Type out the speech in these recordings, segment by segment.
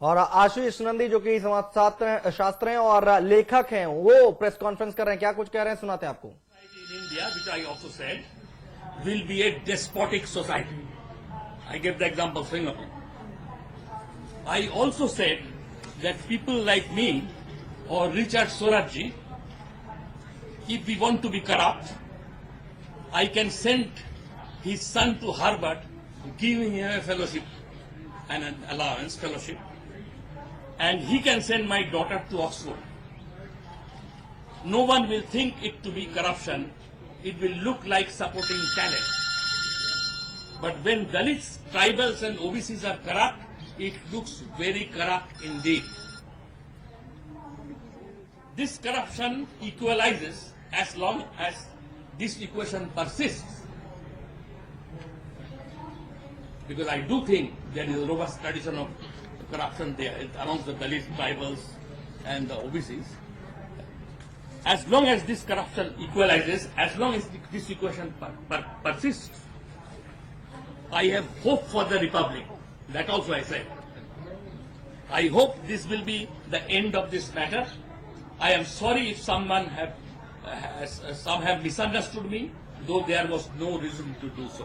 और आशीष नंदी जो कि समाज शास्त्र हैं और लेखक हैं, वो प्रेस कॉन्फ्रेंस कर रहे हैं, क्या कुछ कह रहे हैं सुनाते हैं आपको। In India, which I also said, will be a despotic society. I gave the example of Singapore. I also said that people like me or Richard Sorarji, if we want to be corrupt, I can send his son to Harvard, giving him a fellowship and an allowance fellowship, and he can send my daughter to Oxford. No one will think it to be corruption. It will look like supporting talent. But when Dalits, tribals and OBCs are corrupt, it looks very corrupt indeed. This corruption equalizes as long as this equation persists. Because I do think there is a robust tradition of corruption there amongst the Dalits, tribals and the OBCs. As long as this corruption equalizes, as long as this equation persists, I have hope for the Republic. That also I said. I hope this will be the end of this matter. I am sorry if some have misunderstood me, though there was no reason to do so.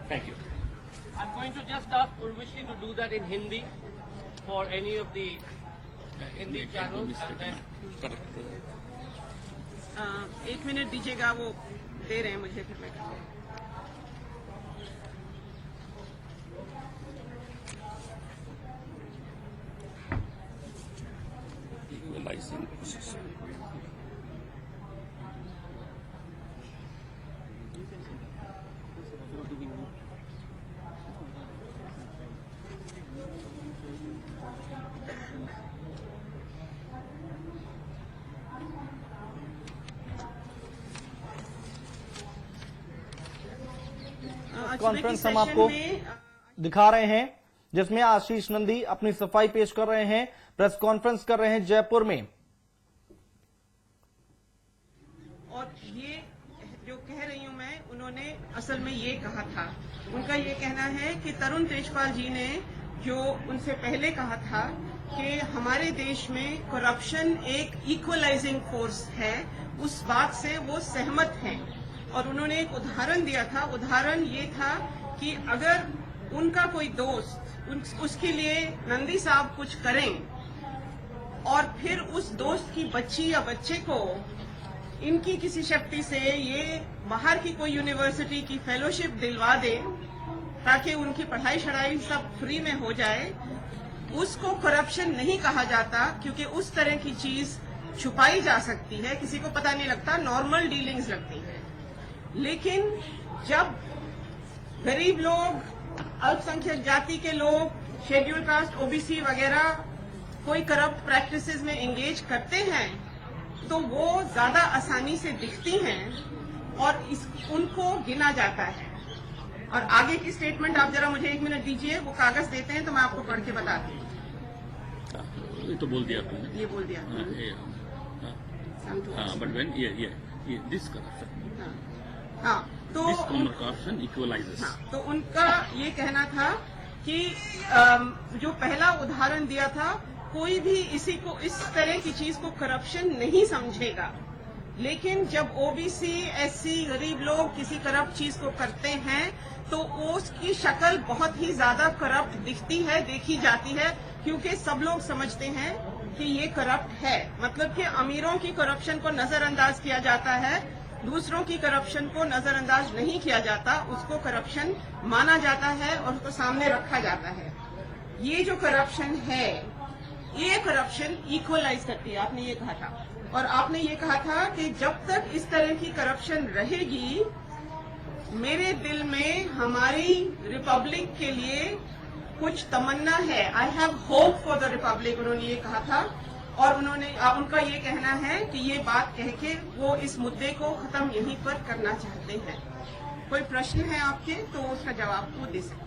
Thank you. I'm going to just ask Urvashi to do that in Hindi for any of the Hindi channels. And then 1 minute दीजिएगा, वो दे रहे हैं मुझे, फिर मैं conference हम आपको दिखा रहे हैं जिसमें आशीष नंदी अपनी सफाई पेश कर रहे हैं, प्रेस कॉन्फ्रेंस कर रहे हैं जयपुर में। और ये जो कह रही हूं मैं, उन्होंने असल में ये कहा था, उनका ये कहना है कि तरुण तेजपाल जी ने जो उनसे पहले कहा था कि हमारे देश में करप्शन एक इक्वलाइजिंग फोर्स है, उस बात से वो सहमत हैं। और उन्होंने एक उदाहरण दिया था, उदाहरण ये था कि अगर उनका कोई दोस्त उसके लिए नंदी साहब कुछ करें और फिर उस दोस्त की बच्ची या बच्चे को इनकी किसी शक्ति से ये बाहर की कोई यूनिवर्सिटी की फेलोशिप दिलवा दे ताकि उनकी पढ़ाई शढ़ाई सब फ्री में हो जाए, उसको करप्शन नहीं कहा जाता, क्योंकि उस तरह की चीज छुपाई जा सकती है, किसी को पता नहीं लगता, नॉर्मल डीलिंग्स लगती है। लेकिन जब गरीब लोग, अल्पसंख्यक जाति के लोग, शेड्यूल कास्ट, ओबीसी वगैरह कोई करप्ट प्रैक्टिसेस में एंगेज करते हैं तो वो ज्यादा आसानी से दिखती हैं और उनको गिना जाता है। और आगे की स्टेटमेंट आप जरा मुझे 1 मिनट दीजिए, वो कागज देते हैं तो मैं आपको पढ़ के बताती हूँ। ये तो बोल दिया आपने। ये बोल दिया। बट व्हेन ये दिस करप्शन, हाँ, तो करप्शन इक्वलाइजेस। हाँ, तो उनका ये कहना था कि जो पहला उदाहरण दिया था, कोई भी इस तरह की चीज को करप्शन नहीं समझेगा, लेकिन जब ओबीसी, एससी, गरीब लोग किसी करप्ट चीज को करते हैं तो उसकी शक्ल बहुत ही ज्यादा करप्ट दिखती है, देखी जाती है, क्योंकि सब लोग समझते हैं कि ये करप्ट है। मतलब कि अमीरों की करप्शन को नजरअंदाज किया जाता है, दूसरों की करप्शन को नजरअंदाज नहीं किया जाता, उसको करप्शन माना जाता है और उसको सामने रखा जाता है। ये जो करप्शन है, ये करप्शन इक्वलाइज करती है, आपने ये कहा था। और आपने ये कहा था कि जब तक इस तरह की करप्शन रहेगी, मेरे दिल में हमारी रिपब्लिक के लिए कुछ तमन्ना है, I have hope for the Republic, उन्होंने ये कहा था। और उनका ये कहना है कि ये बात कह के वो इस मुद्दे को खत्म यहीं पर करना चाहते हैं। कोई प्रश्न है आपके तो उसका जवाब वो दे सकते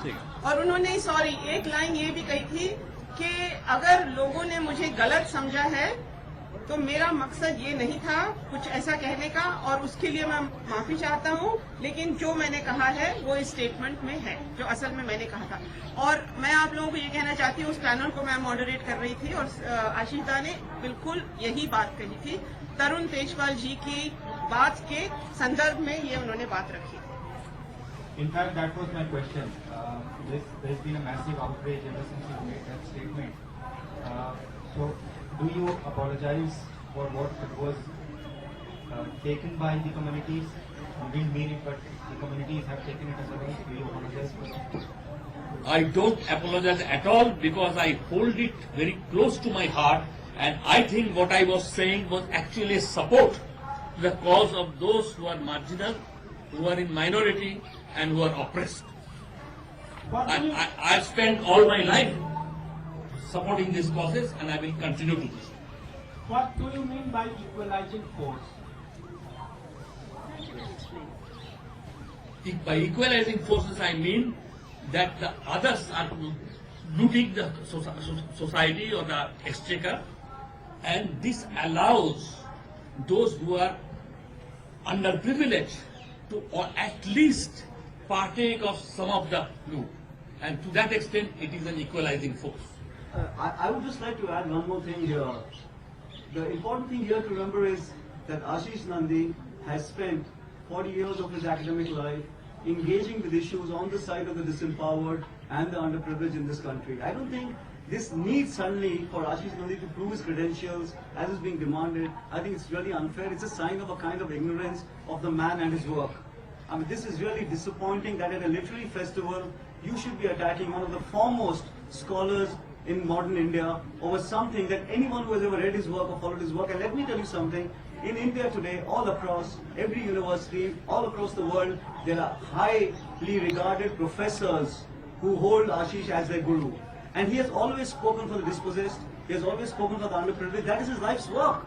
हैं। और उन्होंने एक लाइन ये भी कही थी कि अगर लोगों ने मुझे गलत समझा है तो मेरा मकसद ये नहीं था कुछ ऐसा कहने का, और उसके लिए मैं माफी चाहता हूँ, लेकिन जो मैंने कहा है वो इस स्टेटमेंट में है, जो असल में मैंने कहा था। और मैं आप लोगों को ये कहना चाहती हूँ, उस पैनल को मैं मॉडरेट कर रही थी और आशीष दा ने बिल्कुल यही बात कही थी। तरुण तेजपाल जी की बात के संदर्भ में ये उन्होंने बात रखी। In fact, that was my question. There's been a massive outrage ever since you made that statement. So, do you apologize for what was taken by the communities? You didn't mean it, but the communities have taken it as a wrong. Do you apologize for that? I don't apologize at all because I hold it very close to my heart, and I think what I was saying was actually support to the cause of those who are marginal, who are in minority, and who are oppressed. I've spent all my life supporting these causes, and I will continue to do so. What do you mean by equalizing force? By equalizing forces, I mean that the others are looting the society or the exchequer, and this allows those who are underprivileged to, or at least partake of some of the loot. And to that extent, it is an equalizing force. I would just like to add one more thing here. The important thing here to remember is that Ashish Nandi has spent 40 years of his academic life engaging with issues on the side of the disempowered and the underprivileged in this country. I don't think this needs suddenly for Ashish Nandi to prove his credentials as is being demanded. I think it's really unfair. It's a sign of a kind of ignorance of the man and his work. I mean, this is really disappointing that at a literary festival, you should be attacking one of the foremost scholars in modern India over something that anyone who has ever read his work or followed his work. And let me tell you something, in India today, all across, every university, all across the world, there are highly regarded professors who hold Ashish as their guru. And he has always spoken for the dispossessed, he has always spoken for the underprivileged. That is his life's work.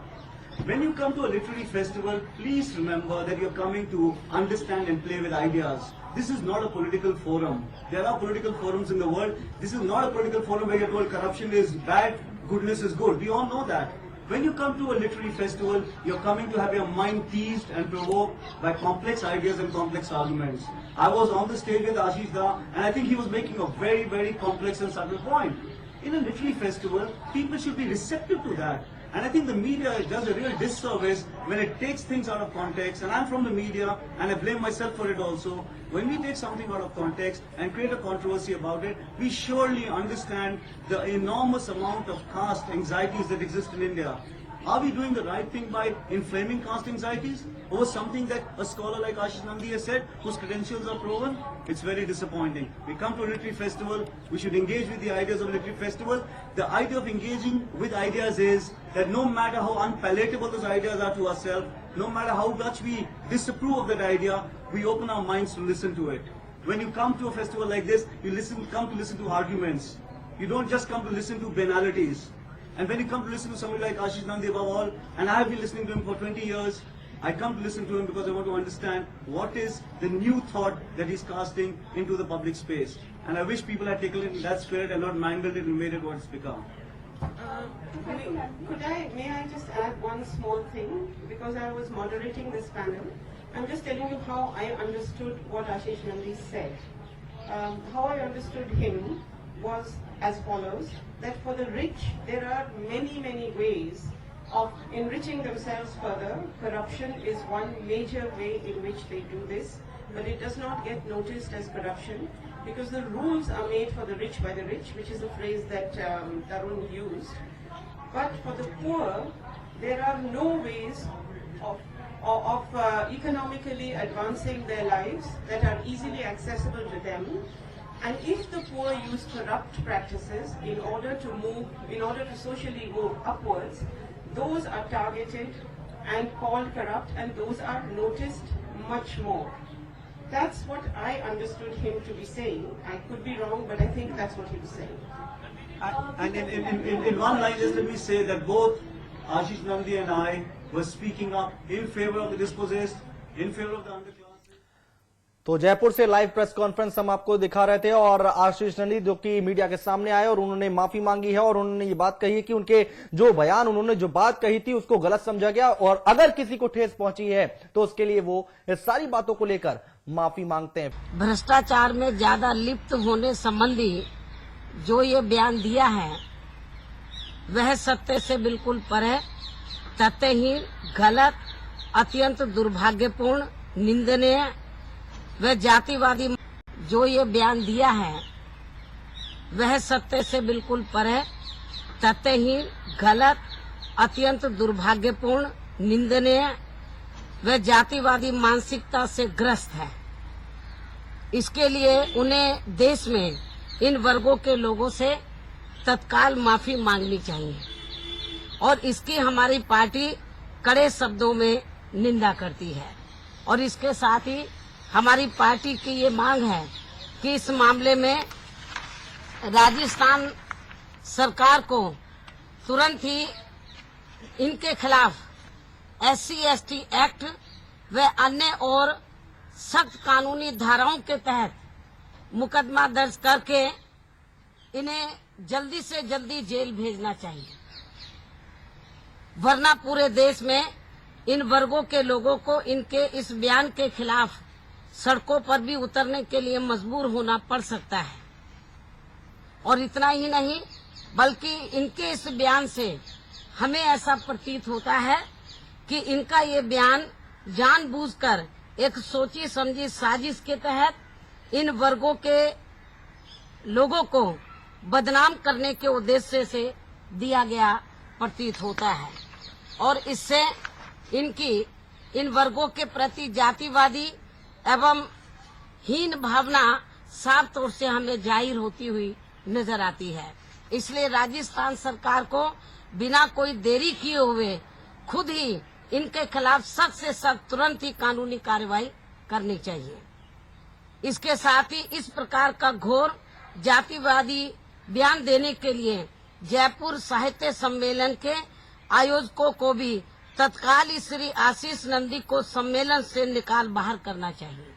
When you come to a literary festival, please remember that you're coming to understand and play with ideas. This is not a political forum. There are political forums in the world. This is not a political forum where you're told corruption is bad, goodness is good. We all know that. When you come to a literary festival, you're coming to have your mind teased and provoked by complex ideas and complex arguments. I was on the stage with Ashish Da, and I think he was making a very, very complex and subtle point. In a literary festival, people should be receptive to that. And I think the media does a real disservice when it takes things out of context. And I'm from the media, and I blame myself for it also. When we take something out of context and create a controversy about it, we surely understand the enormous amount of caste anxieties that exist in India. Are we doing the right thing by inflaming caste anxieties over something that a scholar like Ashish Nandi has said, whose credentials are proven? It's very disappointing. We come to a literary festival, we should engage with the ideas of a literary festival. The idea of engaging with ideas is that no matter how unpalatable those ideas are to ourselves, no matter how much we disapprove of that idea, we open our minds to listen to it. When you come to a festival like this, you come to listen to arguments. You don't just come to listen to banalities. And when you come to listen to somebody like Ashish Nandi above all, and I have been listening to him for 20 years, I come to listen to him because I want to understand what is the new thought that he's casting into the public space. And I wish people had taken it in that spirit and not mangled it and made it what it's become. May I just add one small thing? Because I was moderating this panel. I'm just telling you how I understood what Ashish Nandi said. How I understood him was as follows, that for the rich, there are many, many ways of enriching themselves further. Corruption is one major way in which they do this, but it does not get noticed as corruption because the rules are made for the rich by the rich, which is the phrase that Tarun used. But for the poor, there are no ways of economically advancing their lives that are easily accessible to them. And if the poor use corrupt practices in order to socially move upwards, those are targeted and called corrupt, and those are noticed much more. That's what I understood him to be saying. I could be wrong, but I think that's what he was saying. And in one line, just let me say that both Ashish Nandi and I were speaking up in favor of the dispossessed, in favor of the underclass. तो जयपुर से live press conference हम आपको दिखा रहे थे और आशीष नंदी जो कि मीडिया के सामने आए और उन्होंने माफी मांगी है और उन्होंने ये बात कही है कि उनके जो बयान उन्होंने जो बात कही थी उसको गलत समझा गया और अगर किसी को ठेस पहुंची है तो उसके लिए वो इस सारी बातों को लेकर माफी मांगते हैं। भ्रष्टाचार में ज्यादा लिप्त होने संबंधी जो ये बयान दिया है वह सत्य से बिल्कुल परे, तथ्यहीन, गलत, अत्यंत दुर्भाग्यपूर्ण, निंदनीय वह जातिवादी जो ये बयान दिया है वह सत्य से बिल्कुल परे, तथ्यहीन, गलत, अत्यंत दुर्भाग्यपूर्ण, निंदनीय वह जातिवादी मानसिकता से ग्रस्त है। इसके लिए उन्हें देश में इन वर्गों के लोगों से तत्काल माफी मांगनी चाहिए और इसकी हमारी पार्टी कड़े शब्दों में निंदा करती है। और इसके साथ ही हमारी पार्टी की ये मांग है कि इस मामले में राजस्थान सरकार को तुरंत ही इनके खिलाफ SC/ST एक्ट व अन्य और सख्त कानूनी धाराओं के तहत मुकदमा दर्ज करके इन्हें जल्दी से जल्दी जेल भेजना चाहिए, वरना पूरे देश में इन वर्गों के लोगों को इनके इस बयान के खिलाफ सड़कों पर भी उतरने के लिए मजबूर होना पड़ सकता है। और इतना ही नहीं बल्कि इनके इस बयान से हमें ऐसा प्रतीत होता है कि इनका ये बयान जानबूझकर एक सोची समझी साजिश के तहत इन वर्गों के लोगों को बदनाम करने के उद्देश्य से दिया गया प्रतीत होता है और इससे इनकी इन वर्गों के प्रति जातिवादी एवं हीन भावना साफ तौर से हमें जाहिर होती हुई नजर आती है। इसलिए राजस्थान सरकार को बिना कोई देरी किए हुए खुद ही इनके खिलाफ सख्त से सख्त तुरंत ही कानूनी कार्रवाई करनी चाहिए। इसके साथ ही इस प्रकार का घोर जातिवादी बयान देने के लिए जयपुर साहित्य सम्मेलन के आयोजकों को भी तत्काल ही श्री आशीष नंदी को सम्मेलन से निकाल बाहर करना चाहिए।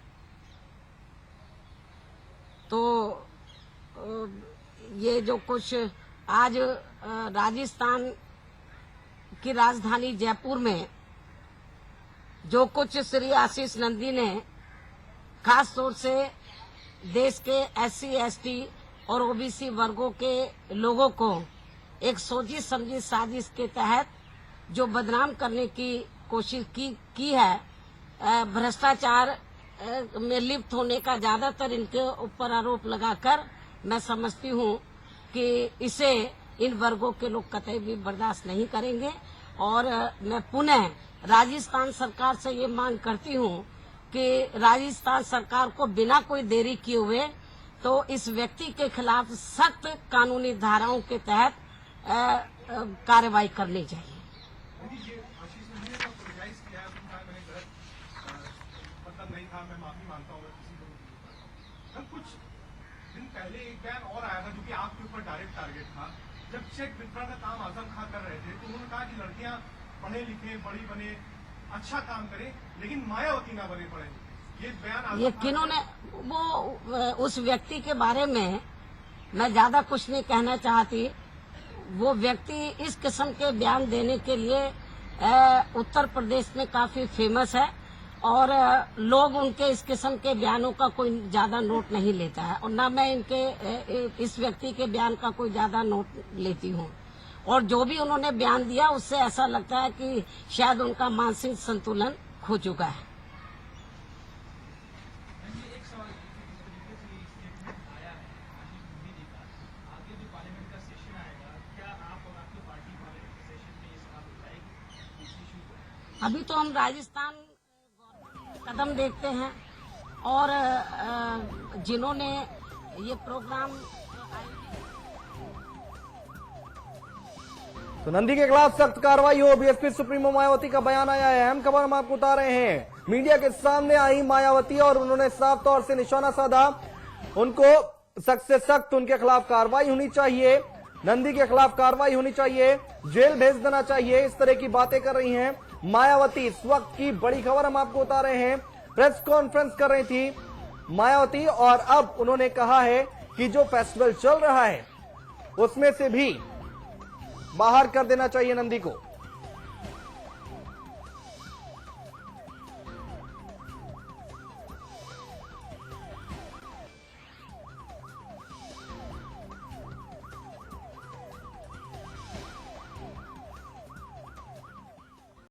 तो ये जो कुछ आज राजस्थान की राजधानी जयपुर में जो कुछ श्री आशीष नंदी ने खास तौर से देश के SC/ST और OBC वर्गों के लोगों को एक सोची समझी साजिश के तहत जो बदनाम करने की कोशिश की है, भ्रष्टाचार में लिप्त होने का ज्यादातर इनके ऊपर आरोप लगाकर मैं समझती हूँ कि इसे इन वर्गों के लोग कतई भी बर्दाश्त नहीं करेंगे। और मैं पुनः राजस्थान सरकार से ये मांग करती हूँ कि राजस्थान सरकार को बिना कोई देरी किए हुए तो इस व्यक्ति के खिलाफ सख्त कानूनी धाराओं के तहत कार्रवाई करनी चाहिए। कुछ दिन पहले एक बयान और आया था जो कि आपके ऊपर डायरेक्ट टारगेट था। जब चेक वितरण का काम आजम खां कर रहे थे तो उन्होंने कहा कि लड़कियां पढ़े लिखे, बड़ी बने, अच्छा काम करें, लेकिन मायावती ना बने पड़े। ये बयान ये किन्होंने, वो उस व्यक्ति के बारे में मैं ज्यादा कुछ नहीं कहना चाहती। वो व्यक्ति इस किस्म के बयान देने के लिए उत्तर प्रदेश में काफी फेमस है और लोग उनके इस किस्म के बयानों का कोई ज्यादा नोट नहीं लेता है और ना मैं इनके इस व्यक्ति के बयान का कोई ज्यादा नोट लेती हूँ। और जो भी उन्होंने बयान दिया उससे ऐसा लगता है कि शायद उनका मानसिक संतुलन खो चुका है। अभी तो हम राजस्थान कदम देखते हैं और जिन्होंने ये प्रोग्राम तो नंदी के खिलाफ सख्त कार्रवाई हो, बीएसपी सुप्रीमो मायावती का बयान आया है। अहम खबर हम आपको बता रहे हैं। मीडिया के सामने आई मायावती और उन्होंने साफ तौर से निशाना साधा, उनको सख्त से सख्त उनके खिलाफ कार्रवाई होनी चाहिए, नंदी के खिलाफ कार्रवाई होनी चाहिए, जेल भेज देना चाहिए, इस तरह की बातें कर रही हैं मायावती। इस वक्त की बड़ी खबर हम आपको बता रहे हैं। प्रेस कॉन्फ्रेंस कर रही थी मायावती, और अब उन्होंने कहा है कि जो फेस्टिवल चल रहा है उसमें से भी बाहर कर देना चाहिए नंदी को।